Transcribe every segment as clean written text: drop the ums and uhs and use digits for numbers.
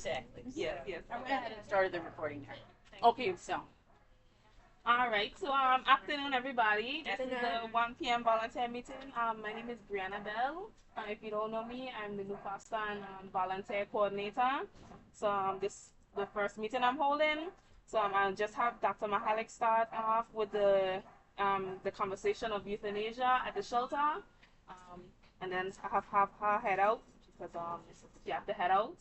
Exactly. Yes, yes. I went ahead and started the recording now. Okay, so. All right, so afternoon, everybody. This is the 1 p.m. volunteer meeting. My name is Brianna Bell. If you don't know me, I'm the New Boston volunteer coordinator. So this the first meeting I'm holding. So I'll just have Dr. Mahalik start off with the conversation of euthanasia at the shelter, and then have her head out because she have to head out.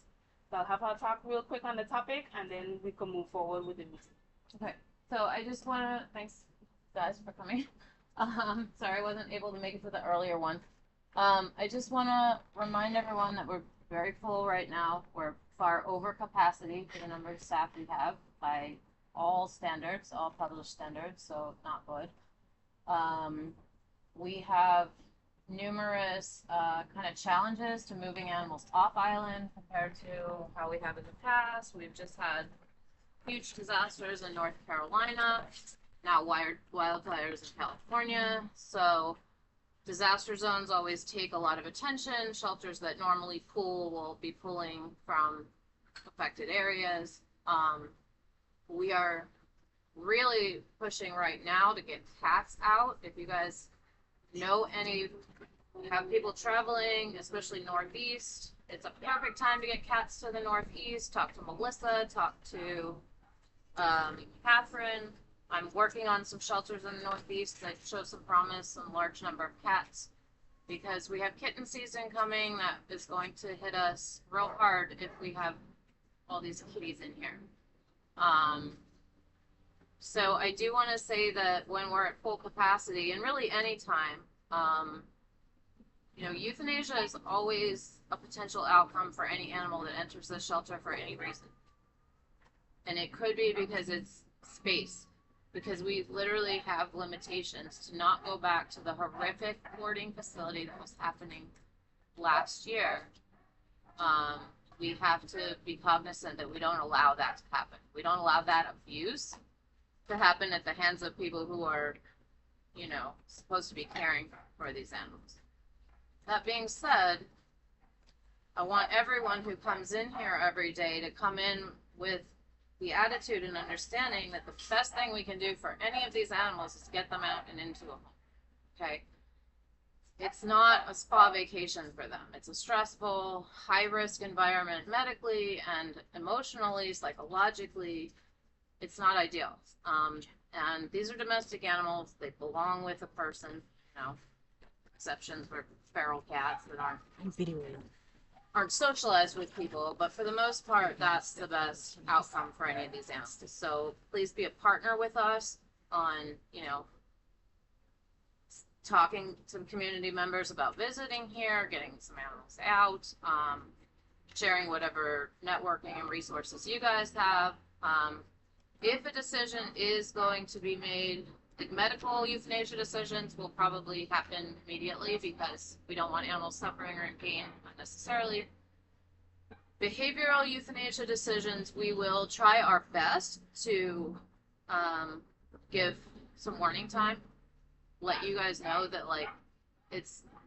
So I'll have her talk real quick on the topic, and then we can move forward with the meeting. Okay, so I just want to, thanks guys for coming. Sorry I wasn't able to make it to the earlier one. I just want to remind everyone that we're very full right now. We're far over capacity for the number of staff we have by all standards, all published standards, so not good. We have numerous kind of challenges to moving animals off island compared to how we have in the past. We've just had huge disasters in North Carolina, now wildfires in California. So disaster zones always take a lot of attention. Shelters that normally pool will be pulling from affected areas. We are really pushing right now to get cats out. If you guys know have people traveling, especially Northeast, it's a perfect time to get cats to the Northeast. Talk to Melissa, talk to Catherine. I'm working on some shelters in the Northeast that show some promise, some large number of cats, because we have kitten season coming that is going to hit us real hard if we have all these kitties in here. So I do want to say that when we're at full capacity, and really any time, euthanasia is always a potential outcome for any animal that enters the shelter for any reason. And it could be because it's space, because we literally have limitations to not go back to the horrific boarding facility that was happening last year. We have to be cognizant that we don't allow that to happen. We don't allow that abuse to happen at the hands of people who are, supposed to be caring for these animals. That being said, I want everyone who comes in here every day to come in with the attitude and understanding that the best thing we can do for any of these animals is to get them out and into a home. Okay? It's not a spa vacation for them. It's a stressful, high-risk environment medically and emotionally, psychologically. It's not ideal. And these are domestic animals. They belong with a person. Exceptions for feral cats that aren't socialized with people, but for the most part, that's the best outcome for any of these animals. So please be a partner with us on, talking to community members about visiting here, getting some animals out, sharing whatever networking and resources you guys have. If a decision is going to be made, like medical euthanasia decisions will probably happen immediately because we don't want animals suffering or in pain unnecessarily. Behavioral euthanasia decisions, we will try our best to give some warning time, let you guys know that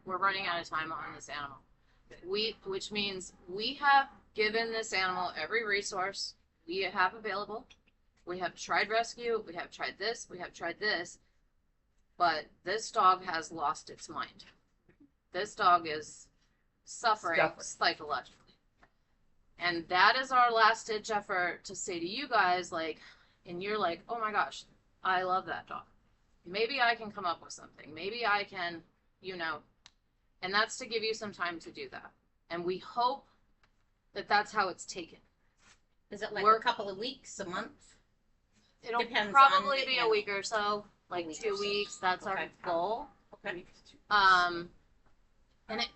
we're running out of time on this animal. Which means we have given this animal every resource we have available. We have tried rescue, we have tried this, we have tried this, but this dog has lost its mind. This dog is suffering psychologically. And that is our last ditch effort to say to you guys, and you're like, oh my gosh, I love that dog. Maybe I can come up with something. Maybe I can, and that's to give you some time to do that. And we hope that that's how it's taken. Is it a couple of weeks, a month? It'll probably be a week or so, 2 weeks. That's our goal. Okay. And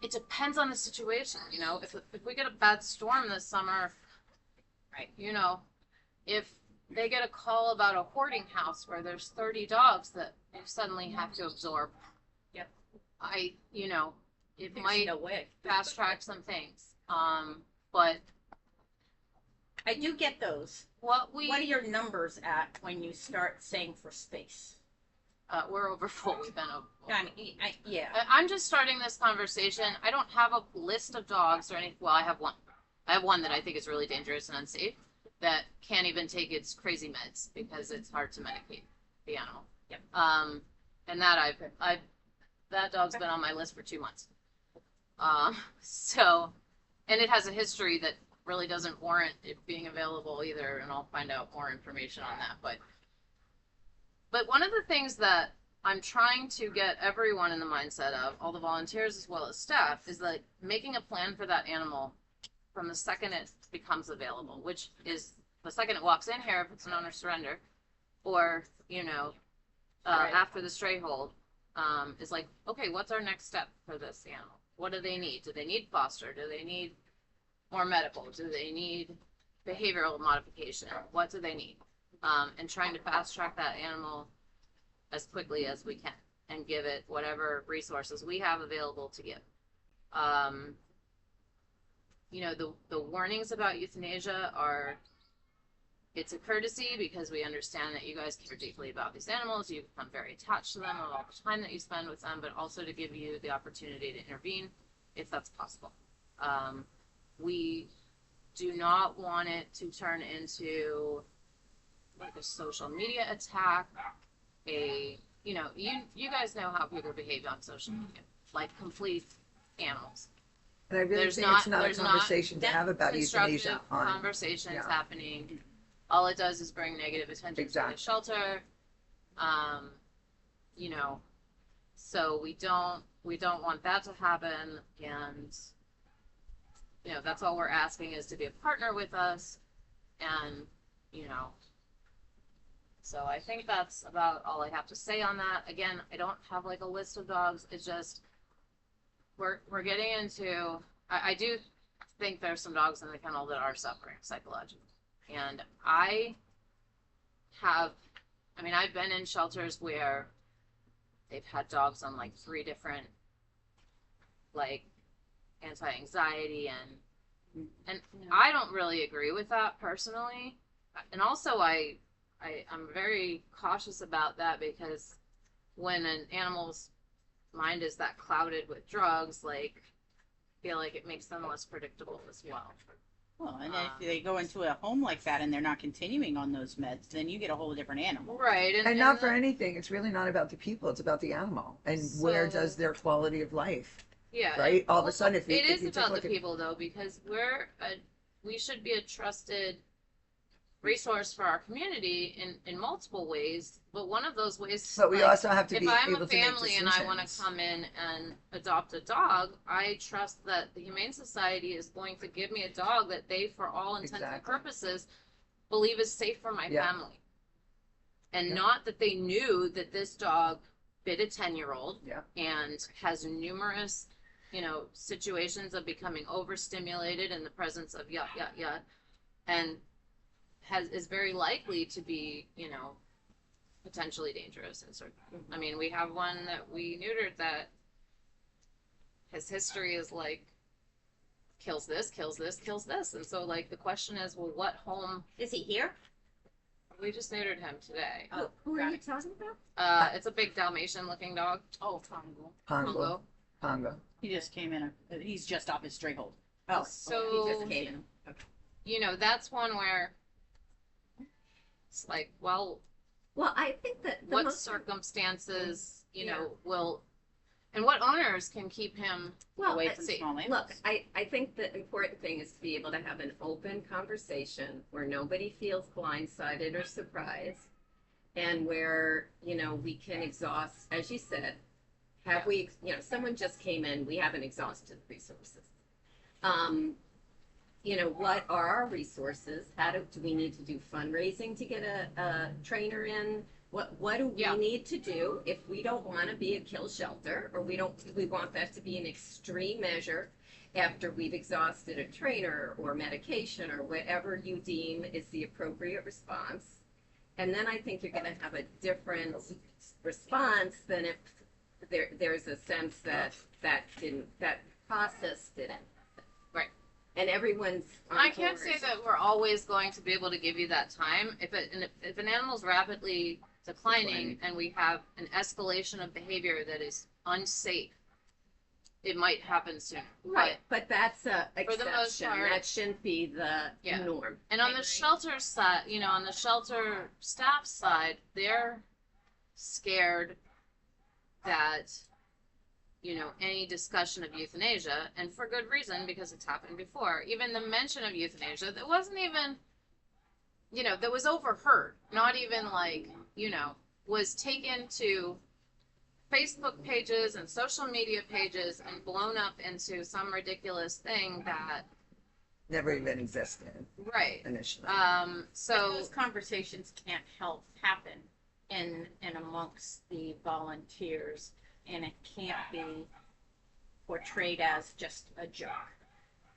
it depends on the situation. If we get a bad storm this summer, right? If they get a call about a hoarding house where there's 30 dogs that you suddenly have to absorb. Yep. It There's might no way. fast track some things. But I do get those. What are your numbers at when you start saying for space? We're over full. We've been over full. Yeah. I'm just starting this conversation. I don't have a list of dogs or anything. Well, I have one. I have one that I think is really dangerous and unsafe that can't even take its crazy meds because it's hard to medicate the animal. Yep. And that that dog's been on my list for 2 months. So, and it has a history that really doesn't warrant it being available either, and I'll find out more information on that. But one of the things that I'm trying to get everyone in the mindset of, all the volunteers as well as staff, is like making a plan for that animal from the second it becomes available, which is the second it walks in here if it's an owner surrender, or, you know, Right. after the stray hold, is like, okay, what's our next step for this animal? What do they need? Do they need foster? Do they need more medical? Do they need behavioral modification? What do they need? And trying to fast track that animal as quickly as we can and give it whatever resources we have available to give. You know, the warnings about euthanasia are, it's a courtesy because we understand that you guys care deeply about these animals. You become very attached to them and all the time that you spend with them, but also to give you the opportunity to intervene if that's possible. We do not want it to turn into like a social media attack, you know, you guys know how people behave on social media, like complete animals. And I really think it's not a conversation to have about euthanasia. Conversations happening. All it does is bring negative attention to the shelter. You know, so we don't want that to happen, and you know, that's all we're asking is to be a partner with us, and you know. So I think that's about all I have to say on that. Again, I don't have like a list of dogs. It's just we're getting into. I do think there's some dogs in the kennel that are suffering psychologically, and I've been in shelters where they've had dogs on like 3 different like anti-anxiety and I don't really agree with that personally, and also I'm very cautious about that because when an animal's mind is that clouded with drugs, like, I feel like it makes them less predictable as well. Well, and if they go into a home like that and they're not continuing on those meds, then you get a whole different animal. Right. And not for anything. It's really not about the people. It's about the animal. And where does their quality of life? Yeah. Right? All of a sudden, if it is about the people, though, because we should be a trusted resource for our community in multiple ways, but one of those ways, but we also have to be able to make decisions. If I'm a family and I want to come in and adopt a dog, I trust that the Humane Society is going to give me a dog that they, for all intents and purposes, believe is safe for my family, and not that they knew that this dog bit a 10-year-old and has numerous, you know, situations of becoming overstimulated in the presence of yut, and is very likely to be, you know, potentially dangerous. And sort of, I mean, we have one that we neutered that his history is like kills this, and so like the question is, well, what home is he here? We just neutered him today. Who are you talking about? It's a big Dalmatian-looking dog. Oh, Pongo. He just came in. He's just off his stray hold. Oh, so he just came in. Okay. You know, that's one where it's like, well, I think that what circumstances, you know, will, and what owners can keep him away from small animals? Look, I think the important thing is to be able to have an open conversation where nobody feels blindsided or surprised, and where, you know, we can exhaust, as you said, someone just came in, we haven't exhausted resources. You know, what are our resources? Do we need to do fundraising to get a trainer in? What do we need to do if we don't want to be a kill shelter, or we want that to be an extreme measure after we've exhausted a trainer or medication or whatever you deem is the appropriate response? And then I think you're going to have a different response than if there's a sense that process didn't. Right. And everyone's I can't say that we're always going to be able to give you that time. If an animal's rapidly declining and we have an escalation of behavior that is unsafe, it might happen soon. Right, but that's a for the most exception. part, That shouldn't be the Yeah. norm. And on the shelter side, on the shelter staff side, they're scared that, any discussion of euthanasia, and for good reason, because it's happened before, even the mention of euthanasia, that wasn't even, that was overheard, not even like, was taken to Facebook pages and social media pages and blown up into some ridiculous thing that Never even existed right. initially. But So those conversations can't help happen in amongst the volunteers, and it can't be portrayed as just a joke.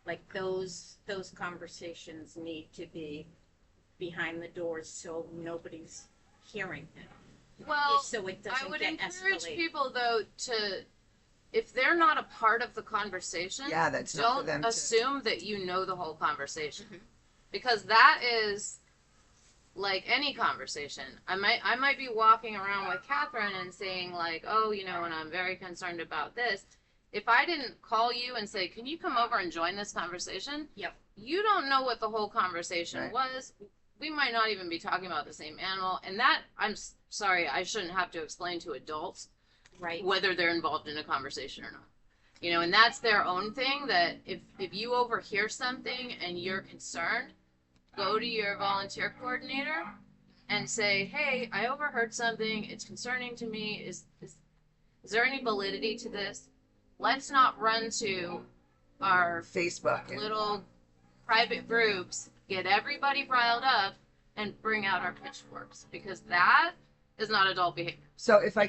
Like those conversations need to be behind the doors so nobody's hearing it. well, So it I doesn't would get encourage escalated. people though if they're not a part of the conversation, Yeah, that's not for don't them to- assume that you know the whole conversation, Mhm. because that is like any conversation. I might be walking around with Catherine and saying like, oh, and I'm very concerned about this. If I didn't call you and say, can you come over and join this conversation? Yep. You don't know what the whole conversation Right. was. We might not even be talking about the same animal, and that I'm sorry, I shouldn't have to explain to adults Right. whether they're involved in a conversation or not. And that's their own thing, that if you overhear something and you're concerned, go to your volunteer coordinator and say, hey, I overheard something, it's concerning to me, is there any validity to this? Let's not run to our Facebook. And little private groups, get everybody riled up, and bring out our pitchforks, because that is not adult behavior. so if I